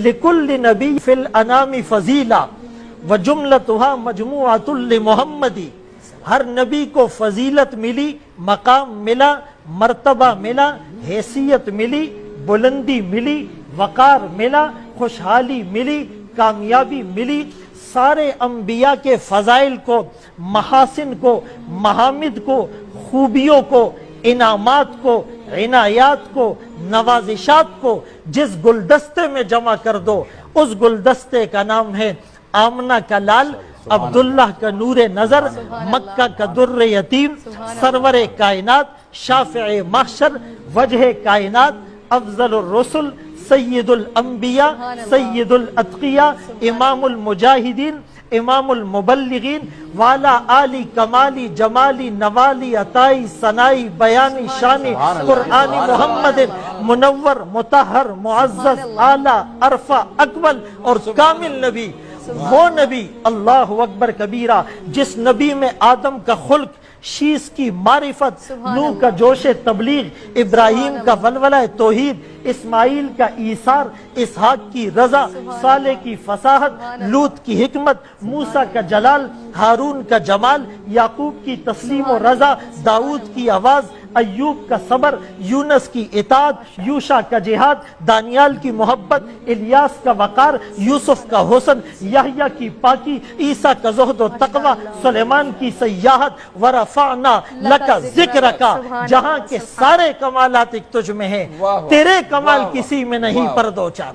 لکل نبی فی الانام فضیلہ وجملتها مجموعۃ لمحمدی، ہر نبی کو فضیلت ملی، مقام ملا، مرتبہ ملا، حیثیت ملی، بلندی ملی، وقار ملا، خوشحالی ملی، کامیابی ملی۔ سارے انبیاء کے فضائل کو، محاسن کو، محامد کو، خوبیوں کو، انعامات کو، عنایات کو، نوازشات کو جس گلدستے میں جمع کر دو، اس گلدستے کا نام ہے آمنہ کا لال، عبداللہ کا نور نظر، مکہ کا در یتیم، سرور کائنات، شافع محشر، وجہ کائنات، افضل الرسل، سید الانبیاء، سید الاتقیاء، امام المجاہدین، امام المبلغین، والا آلی کمالی جمالی نوالی عطائی ثنائی بیانی شانی قرآنی محمد، منور مطہر معزز اعلیٰ عرفہ اکمل اور کامل نبی، وہ نبی اللہ اکبر کبیرہ جس نبی میں آدم کا خلق، شیس کی معرفت، نوح کا جوش تبلیغ، ابراہیم کا ولولہ توحید، اسماعیل کا ایثار، اسحاق کی رضا، صالح کی فصاحت، لوط کی حکمت، موسیٰ کا جلال، ہارون کا جمال، یعقوب کی تسلیم و رضا، داؤد کی آواز، ایوب کا صبر، یونس کی اطاعت، یوشع کا جہاد، دانیال کی محبت، الیاس کا وقار، یوسف کا حسن، یحییٰ کی پاکی، عیسیٰ کا زہد و تقوی، سلیمان کی سیاحت، ورفعنا لک ذکرک، جہاں کے سارے کمالات ایک تجھ میں ہیں، تیرے کمال کسی میں نہیں پر دو چار۔